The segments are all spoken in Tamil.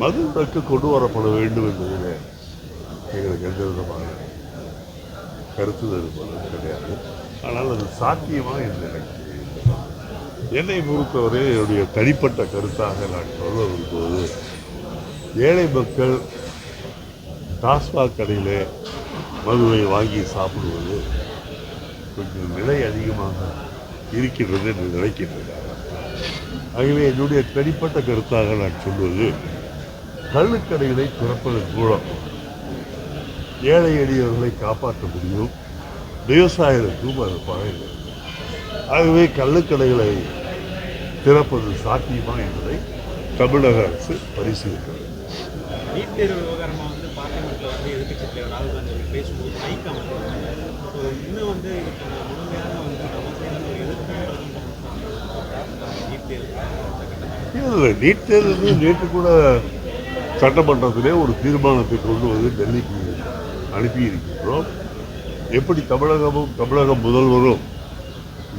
மது விலக்கு கொண்டு வரப்பட வேண்டும் என்பதில் எங்களுக்கு எந்த விதமான கருத்து வேறுபாடு கிடையாது. ஆனால் அது சாத்தியமாக என்று எனக்கு என்னை பொறுத்தவரை என்னுடைய தனிப்பட்ட கருத்தாக நான் சொல்ல விரும்புவது, ஏழை மக்கள் டாஸ்மாக் கடையிலே மதுவை வாங்கி சாப்பிடுவது கொஞ்சம் விலை அதிகமாக இருக்கின்றது என்று நினைக்கின்றனர். ஆகவே என்னுடைய தனிப்பட்ட கருத்தாக நான் சொல்வது, கள்ளுக்கடைகளை திறப்பதன் மூலம் ஏழை எளியவர்களை காப்பாற்ற முடியும், விவசாயிகளுக்கும் அது பயன். ஆகவே கள்ளுக்கடைகளை திறப்பது சாத்தியமா என்பதை தமிழக அரசு பரிசீலிக்கிறது. நீட் தேர்வு விவகாரமாக பார்லிமெண்ட்ல எதிர்க்கட்சி தலைவர் ராகுல் காந்தி பேசும்போது மைக்கம் இன்னும் இதுக்கான முழுமையான இல்லை, நீட் தேர்வு நேற்று கூட சட்டமன்றத்திலே ஒரு தீர்மானத்தை கொண்டு வந்து டெல்லிக்கு அனுப்பியிருக்கின்றோம். எப்படி தமிழக முதல்வரும்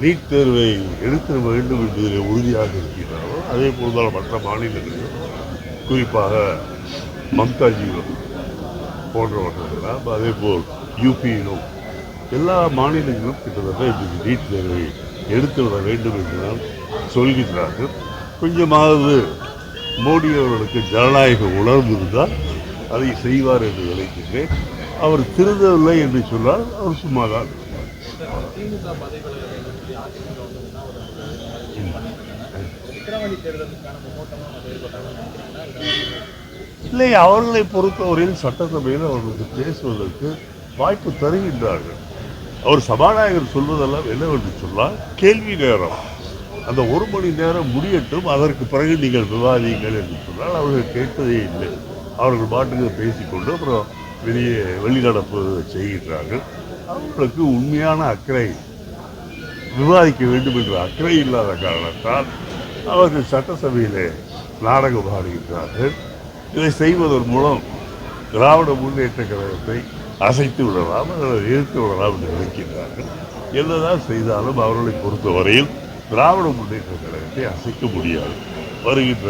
நீட் தேர்வை எடுக்க வேண்டும் என்பதில் உறுதியாக இருக்கின்றாரோ, அதே போல்தான் மற்ற மாநிலங்களிலும், குறிப்பாக மம்தாஜியிலும் போன்றவர்களெல்லாம், அதே போல் யூபியிலும் எல்லா மாநிலங்களிலும் கிட்டத்தட்ட இந்த நீட் தேர்வை எடுத்துவிட வேண்டும் என்றுதான் சொல்கின்றார்கள். கொஞ்சமாவது மோடி அவர்களுக்கு ஜனநாயக உணர்வு இருந்தால் அதை செய்வார் என்று நினைக்கின்றேன். அவர் திருந்தவில்லை என்று சொன்னால் அவர் சும்மாதான். இல்லை, அவர்களை பொறுத்தவரையில் சட்டசபையில் அவர்களுக்கு பேசுவதற்கு வாய்ப்பு தருகின்றார்கள். அவர் சபாநாயகர் சொல்வதெல்லாம் என்னவென்று சொன்னால், கேள்வி நேரம் அந்த 1 மணி நேரம் முடியட்டும், அதற்கு பிறகு நீங்கள் விவாதியுங்கள் என்று சொன்னால் அவர்கள் கேட்பதே இல்லை. அவர்கள் பாட்டுக்கு பேசிக்கொண்டு அப்புறம் வெளிநடப்பு செய்கின்றார்கள். அவர்களுக்கு உண்மையான அக்கறை, விவாதிக்க வேண்டும் என்ற அக்கறை இல்லாத காரணத்தால் அவர்கள் சட்டசபையிலே நாடகம் ஆடுகின்றார்கள். இதை செய்வதன் மூலம் திராவிட முன்னேற்ற கழகத்தை அசைத்து விடலாம் அல்லது எதிர்த்து விடலாம் என்று நினைக்கின்றார்கள். என்னதான் செய்தாலும் அவர்களை பொறுத்தவரையில் திராவிட முன்னேற்ற கழகத்தை அசைக்க முடியாது. வருகின்ற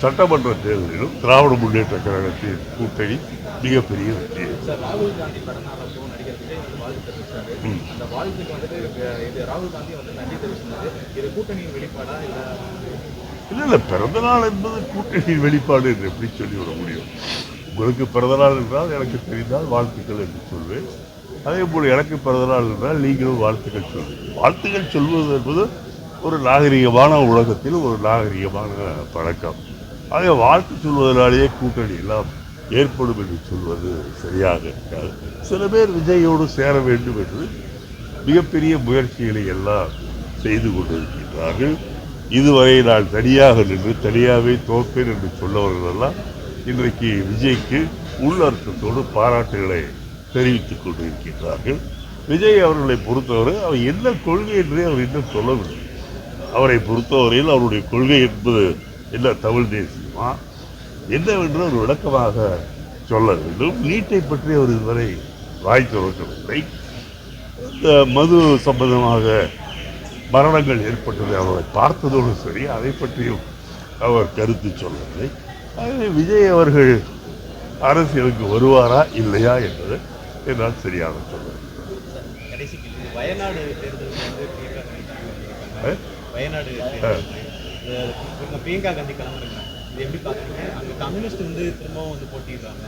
சட்டமன்ற தேர்தலிலும் திராவிட முன்னேற்ற கழகத்தின் கூட்டணி மிகப்பெரிய வெற்றி. ராகுல் காந்தி பிறந்தநாளப்போ நடிகர் விஜய் வாழ்த்து தெரிவித்தாரு. அந்த வாழ்த்துக்கு ராகுல் காந்தி நன்றி தெரிவித்தாரு. இது கூட்டணியின் வெளிப்பாடா இல்லை, பிறந்த நாள் என்பது கூட்டணியின் வெளிப்பாடு என்று எப்படி சொல்லிவிட முடியும்? உங்களுக்கு பிறந்தநாள் என்றால் எனக்கு தெரிந்தால் வாழ்த்துக்கள் என்று சொல்வேன். அதே போல் எனக்கு பிறந்தநாள் என்றால் நீங்களும் வாழ்த்துக்கள் சொல்வீர்கள். வாழ்த்துக்கள் சொல்வது என்பது ஒரு நாகரிகமான உலகத்தில் ஒரு நாகரிகமான பழக்கம். ஆக வாழ்த்து சொல்வதனாலேயே கூட்டணி எல்லாம் ஏற்படும் என்று சொல்வது சரியாக இருக்காது. சில பேர் விஜயோடு சேர வேண்டும் என்று மிகப்பெரிய முயற்சிகளை எல்லாம் செய்து கொண்டிருக்கின்றார்கள். இதுவரை நான் தனியாக நின்று தனியாகவே தோற்பேன் என்று சொல்லவர்கள் எல்லாம் இன்றைக்கு விஜய்க்கு உள்ளர்த்தத்தோடு பாராட்டுகளை தெரிவித்துக் கொண்டிருக்கின்றார்கள். விஜய் அவர்களை பொறுத்தவரை அவர் என்ன கொள்கை என்றே அவர் இன்னும் சொல்லவில்லை. அவரை பொறுத்தவரையில் அவருடைய கொள்கை என்பது என்ன, தமிழ் தேசியமா என்னவென்று ஒரு விளக்கமாக சொல்ல வேண்டும். நீட்டை பற்றி அவர் இதுவரை வாய் திறக்கவில்லை. இந்த மது சம்பந்தமாக மரணங்கள் ஏற்பட்டதை அவரை பார்த்ததோடு சரி, அதை பற்றியும் அவர் கருத்து சொல்லவில்லை. ஆகவே விஜய் அவர்கள் அரசியலுக்கு வருவாரா இல்லையா என்பது என்னால் சரியாக சொல்ல. வயநாடு பிரியங்கா காந்தி கிளம்புறாங்க, எப்படி பாத்தீங்க? அங்க கம்யூனிஸ்ட் திரும்பவும் போட்டிடுறாங்க.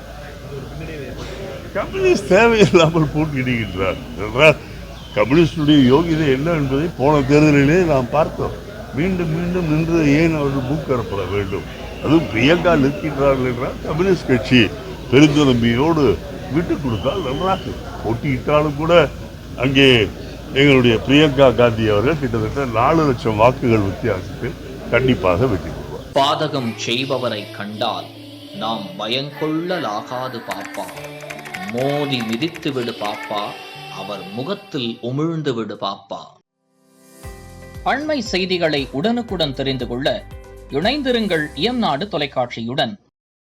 கம்யூனிஸ்ட் தேவையில்லாமல் போட்டியிடுகின்றார். கம்யூனிஸ்டுடைய யோகிதை என்ன என்பதை போன தேர்தலிலே நாம் பார்த்தோம். மீண்டும் மீண்டும் நின்று ஏன் அவர்கள் மூக்கரப்பட வேண்டும்? அதுவும் பிரியங்கா நிற்கின்றார்கள் என்றால் கம்யூனிஸ்ட் கட்சி பெருந்தன்மையோடு விட்டுக் கொடுத்தால் நன்றாக. போட்டியிட்டாலும் கூட அங்கே எங்களுடைய பிரியங்கா காந்தி அவர்கள் கிட்டத்தட்ட 4 லட்சம் வாக்குகள் வித்தியாசத்தில் கண்டிப்பாக வெற்றி பெறுவார். பாதகம் செய்பவரை கண்டால் நாம் பயங்கொள்ளலாகாது பாப்பா, மோதி மிதித்து விடு பாப்பா, அவர் முகத்தில் உமிழ்ந்து விடு பாப்பா. அண்மை செய்திகளை உடனுக்குடன் தெரிந்து கொள்ள இணைந்திருங்கள் இயம்நாடு தொலைக்காட்சியுடன்.